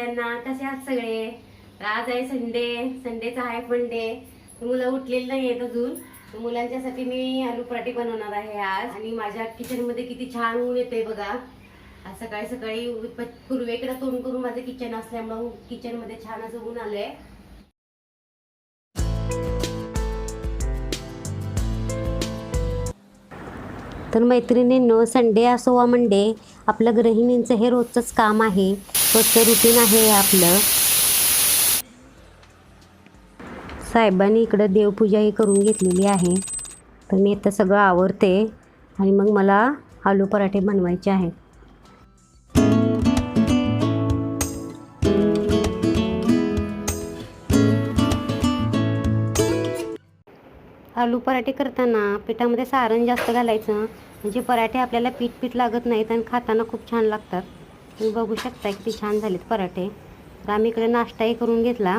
सगळ्यांना. कसे आहात सगळे? आज आहे संडेचा आहे फन डे. मुलं उठलेली नाही आहेत अजून. मुलांच्यासाठी मी आलू पराठे बनवणार आहे आज. आणि माझ्या किचन मध्ये किती छान ऊन येते बघा. आज सकाळी सकाळी पूर्वेकडे तोंड करून माझं किचन असल्यामुळे किचन मध्ये छान असं ऊन आलंय. तर मैत्रिणींनो, संडे असो वा मंडे, आपलं गृहिणींचं हे रोजचंच काम आहे, रोजचं रुटीन आहे आपलं. साहेबांनी इकडं देवपूजाही करून घेतलेली आहे. तर मी आता सगळं आवरते आणि मग मला आलू पराठे बनवायचे आहेत. आलू पराठे करताना पिठामध्ये सारण जास्त घालायचं, म्हणजे पराठे आपल्याला पीठ लागत नाहीत आणि खाताना खूप छान लागतात. तुम्ही बघू शकता किती छान झालेत पराठे. तर आम्ही इकडे नाश्ताही करून घेतला.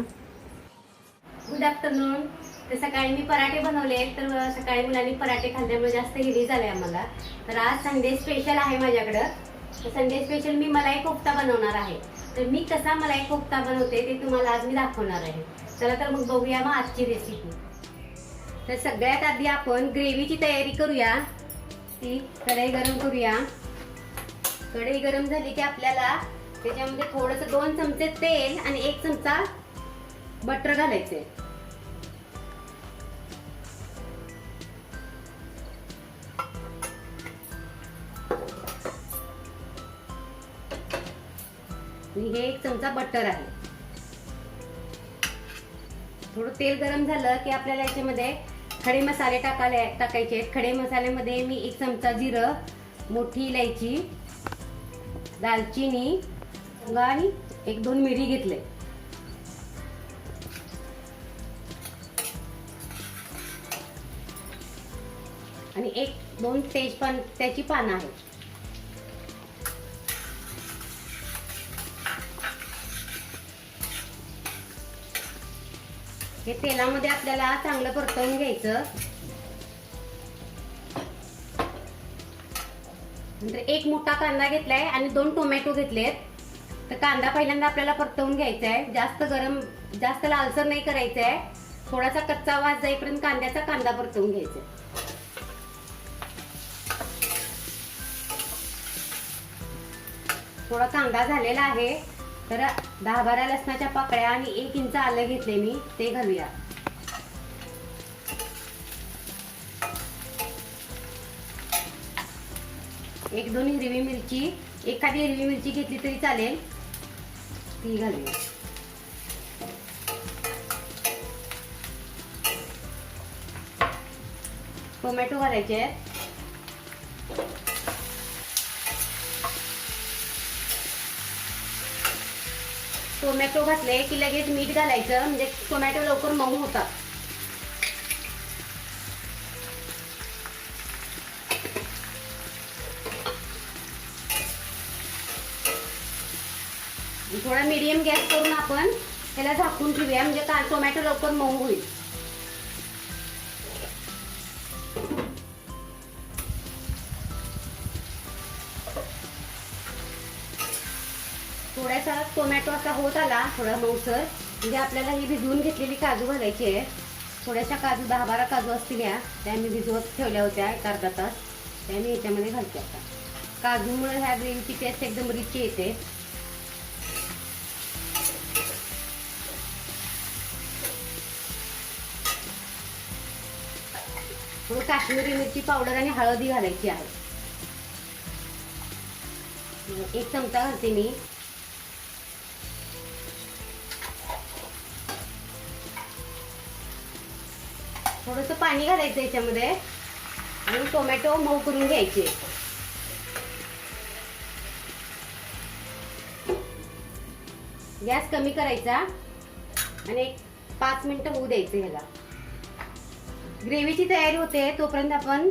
Good afternoon. तर सकाळी मी पराठे बनवले. तर सकाळी मुलांनी पराठे खाल्ल्यामुळे जास्त हेवी झाले आम्हाला. तर आज संडे स्पेशल आहे माझ्याकडं. तर संडे स्पेशल मी मलाई कोफ्ता बनवणार आहे. तर मी कसा मलाई कोफ्ता बनवते ते तुम्हाला आज मी दाखवणार आहे. चला तर मग बघूया मग आजची रेसिपी. तर सगळ्यात आधी आपण ग्रेव्हीची तयारी करूया. ती कढई गरम करूया. कढई गरम झाली की आपल्याला त्याच्यामध्ये थोडंसं 2 चमचे तेल आणि 1 चमचा बटर घालायचे. हे 1 चमचा बटर आहे. थोडं तेल गरम झालं की आपल्याला याच्यामध्ये खडे मसाले टाकायचे आहेत. खडे मसाल्यामध्ये मी 1 चमचा जिरं, मोठी इलायची, दालचिनी आणि 1-2 मिरी घेतले. आणि 1-2 तेजपान त्याची पानं आहेत. हे तेलामध्ये आपल्याला चांगलं परतवून घ्यायचं. नंतर 1 मोठा कांदा घेतलाय आणि 2 टोमॅटो घेतलेत. तर कांदा पहिल्यांदा आपल्याला परतवून घ्यायचा आहे. जास्त लालसर नाही करायचं आहे. थोडासा कच्चा वास जाईपर्यंत कांदा परतवून घ्यायचा आहे. थोडा कांदा झालेला आहे. तर 10-12 लसणाच्या पाकळ्या आणि 1 इंच आलं घेतले मी, ते घालूया. एक 2 हिरवी मिरची, एखादी हिरवी मिरची घेतली तरी चालेल, ती घालूया. टोमॅटो घालायचे. टोमॅटो घातले की लगेच मीठ घालायचं, म्हणजे टोमॅटो लवकर मऊ होतात. थोडा मीडियम गॅस करून आपण त्याला झाकून ठेवूया, म्हणजे टोमॅटो लवकर मऊ होईल. थोडासा टोमॅटो असा होत आला, थोडा मऊसर, म्हणजे आपल्याला ही भिजवून घेतलेली काजू घालायची आहे. थोड्याशा काजू, 10-12 काजू असतील त्या मी भिजवत ठेवल्या होत्या 1 अर्धा तास. त्या मी याच्यामध्ये घालते आता. काजूमुळे ह्या ग्रेव्हीची टेस्ट एकदम रिच येते. थोडं काश्मीरी मिरची पावडर आणि हळदी घालायची आहे. 1 चमचा घालते मी. थोडंसं पाणी घालायचं याच्यामध्ये आणि टोमॅटो मऊ करून घ्यायचे. गॅस कमी करायचा आणि 5 मिनिटं होऊ द्यायचं. ह्याला ग्रेव्हीची तयारी होते तोपर्यंत आपण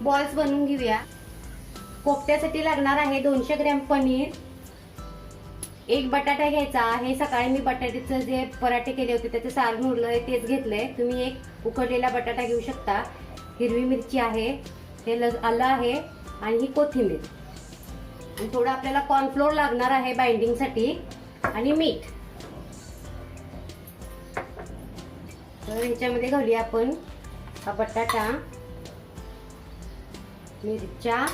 बॉल्स बनवून घेऊया. कोफ्त्यासाठी लागणार आहे 200 ग्रॅम पनीर, 1 बटाटा घ्यायचा. हे सकाळी मी बटाट्याचं जे पराठे केले होते त्याचं सारण उरलंय तेच घेतलंय. तुम्ही 1 उकडलेला बटाटा घेऊ शकता. हिरवी मिरची आहे, हे आलं आहे आणि ही कोथिंबीर. आणि थोडं आपल्याला कॉर्नफ्लोअर लागणार आहे बाइंडिंगसाठी. आणि मीठ. तर ह्याच्यामध्ये घालूया आपण हा बटाटा, मिरच्या,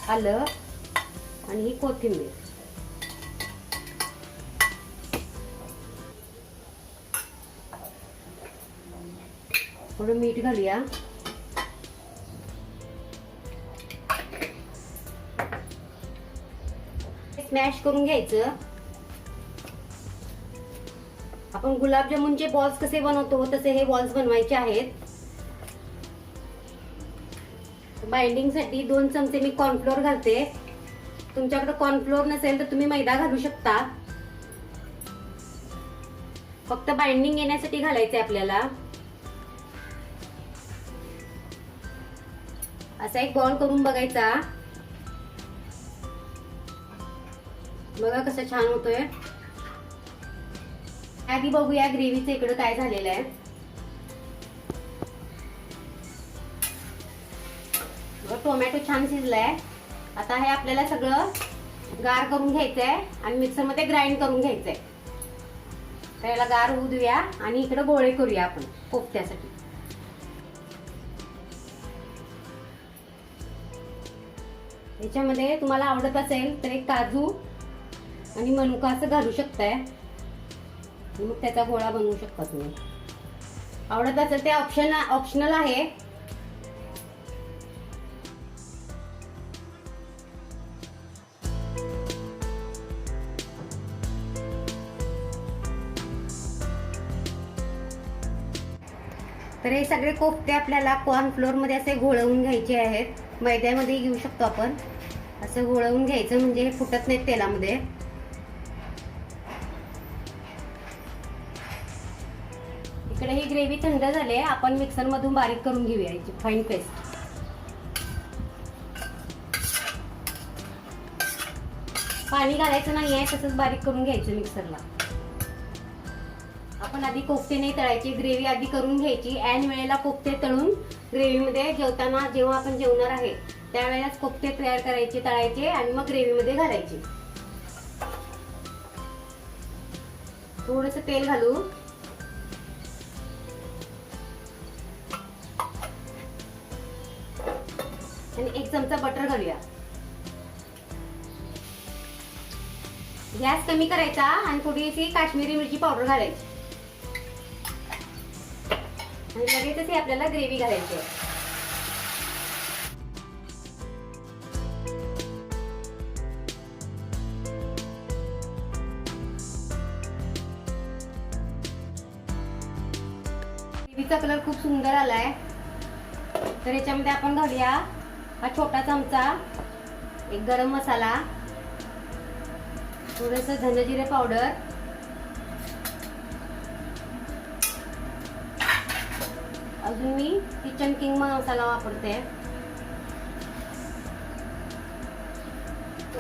आलं आणि ही कोथिंबीर. थोडं मीठ घालूया. स्मॅश करून घ्यायचं. आपण गुलाबजामुनचे बॉल्स कसे बनवतो तसे हे बॉल्स बनवायचे आहेत. बाइंडिंग साठी 2 चमचे मी कॉर्नफ्लोअर घालते. तुमच्याकडे कॉर्नफ्लोअर नसेल तर तुम्ही मैदा घालू शकता. फक्त बाइंडिंग येण्यासाठी घालायचे आपल्याला. असा एक बॉल करून बघायचा. बघा कसं छान होतोय. आधी बघूया ग्रेव्हीचं इकडं काय झालेलं आहे. टोमॅटो छान शिजलाय. आता हे आपल्याला सगळं गार करून घ्यायचंय आणि मिक्सर मध्ये ग्राइंड करून घ्यायचंय. त्याला गार होऊ देऊया आणि इकडे गोळे करूया आपण कोफ्त्यासाठी. याच्यामध्ये तुम्हाला आवडत असेल तर एक काजू आणि मनुका असं घालू शकताय. मग त्याचा गोळा बनवू शकता तुम्ही. आवडत असेल ते ऑप्शनल आहे. तर हे सगळे कोफ्ते आपल्याला कॉर्नफ्लोअर मध्ये असे घोळवून घ्यायचे आहेत. मैद्यामध्ये घेऊ शकतो आपण. असं घोळवून घ्यायचं म्हणजे हे फुटत नाहीत तेलामध्ये. इकडे ही ग्रेव्ही थंड झाली आहे. आपण मिक्सर मधून बारीक करून घेऊया याची फाईन पेस्ट. पाणी घालायचं नाहीये, तसंच बारीक करून घ्यायचं मिक्सरला. आपण आधी कोफ्ते नाही तळायचे, ग्रेव्ही आधी करून घ्यायची. ऐन वेळेला कोफ्ते तळून ग्रेव्ही मध्ये जेवताना जेव्हा आपण जेवणार आहे त्यावेळेलाच कोफ्ते तयार करायचे, तळायचे आणि मग ग्रेव्ही मध्ये घालायचे. थोडस तेल घालू आणि 1 चमचा बटर घालूया. गॅस कमी करायचा आणि थोडीशी काश्मीरी मिरची पावडर घालायची आणि लगेचच आपल्याला ग्रेव्ही घालायची आहे. ग्रेव्हीचा कलर खूप सुंदर आलाय. तर याच्यामध्ये आपण घालूया हा छोटा चमचा एक गरम मसाला, थोडंसं धनजिरे पावडर, अजून मी किचन किंग मसाला वापरते.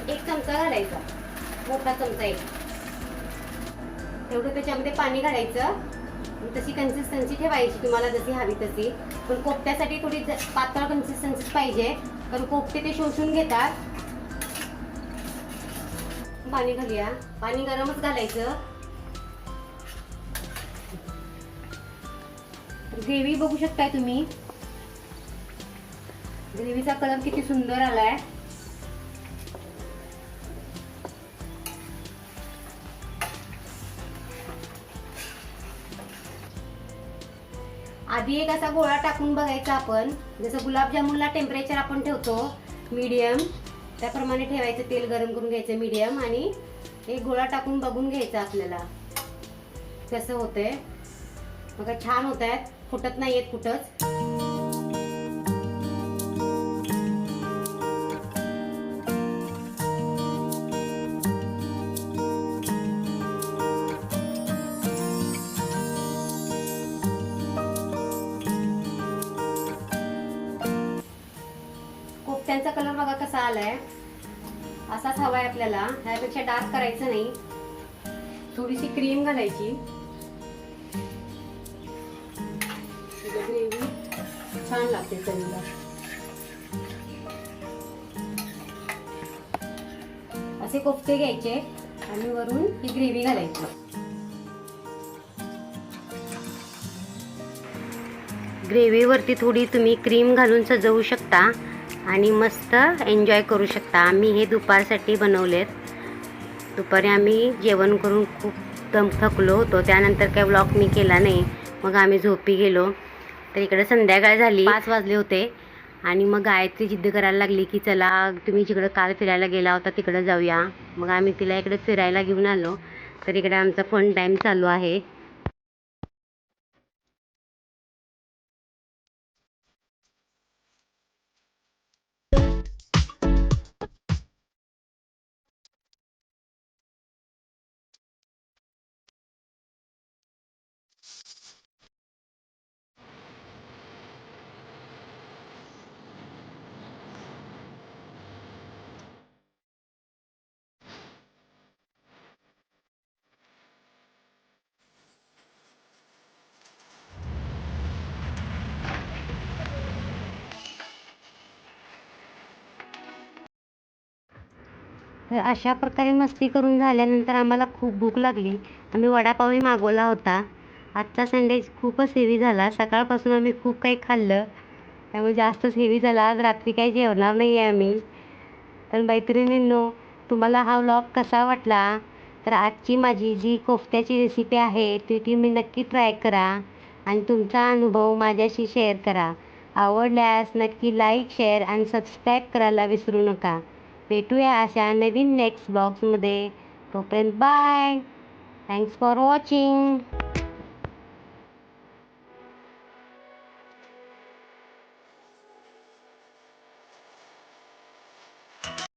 1 चमचा घालायचा, मोठा चमचा एक. तेवढं त्याच्यामध्ये पाणी घालायचं. तशी कन्सिस्टन्सी ठेवायची तुम्हाला जशी हवी तशी. पण कोफ्त्यासाठी थोडी पातळ कन्सिस्टन्सी पाहिजे, कारण कोफ्ते ते शोषून घेतात. पाणी घालूया. पाणी गरमच घालायचं. ग्रेव्ही बघू शकताय तुम्ही. ग्रेव्हीचा कलर किती सुंदर आलाय. आधी एक असा गोळा टाकून बघायचा आपण. जसं गुलाबजामुनला टेम्परेचर आपण ठेवतो मीडियम, त्याप्रमाणे ठेवायचं. तेल गरम करून घ्यायचं मीडियम आणि एक गोळा टाकून बघून घ्यायचा आपल्याला कसं होतंय. बघा छान होत आहेत, फुटत नाहीयेत कुठंच. कोफ्त्यांचा कलर बघा कसा आलाय. असाच हवाय आपल्याला, त्यापेक्षा डार्क करायचं नाही. थोडीशी क्रीम घालायची. ग्रेव्ही छान लागते चवीला. असे कोफ्ते घ्यायचे आणि वरून ही ग्रेव्ही घालायची. ग्रेव्हीवरती थोडी तुम्ही क्रीम घालून सजवू शकता आणि मस्त एन्जॉय करू शकता. आम्ही हे दुपारसाठी बनवलेत. दुपारी आम्ही जेवण करून खूप थकलो होतो, त्यानंतर काय व्लॉग मी केला नाही. मग आम्ही झोपी गेलो. तर इकडे संध्याकाळ झाली, 5 वाजले होते. आणि मग गायत्री जिद्द करायला लागली की चला तुम्ही जिकडं काल फिरायला गेला होता तिकडं जाऊया. मग आम्ही तिला इकडे फिरायला घेऊन आलो. तर इकडे आमचा फन टाईम चालू आहे. तर अशा प्रकारे मस्ती करून झाल्यानंतर आम्हाला खूप भूक लागली. आम्ही वडापावही मागवला होता. आजचा संडे खूपच हेवी झाला. सकाळपासून आम्ही खूप काही खाल्लं, त्यामुळे जास्तच हेवी झाला. आज रात्री काही जेवणार नाही आहे आम्ही. तर मैत्रिणींनो, तुम्हाला हा व्लॉग कसा वाटला? तर आजची माझी जी कोफ्त्याची रेसिपी आहे ती तुम्ही नक्की ट्राय करा आणि तुमचा अनुभव माझ्याशी शेअर करा. आवडल्यास नक्की लाईक, शेअर आणि सबस्क्राईब करायला विसरू नका. भेटूया अशा नवीन नेक्स्ट ब्लॉग्समध्ये. तोपर्यंत बाय. Thanks for watching.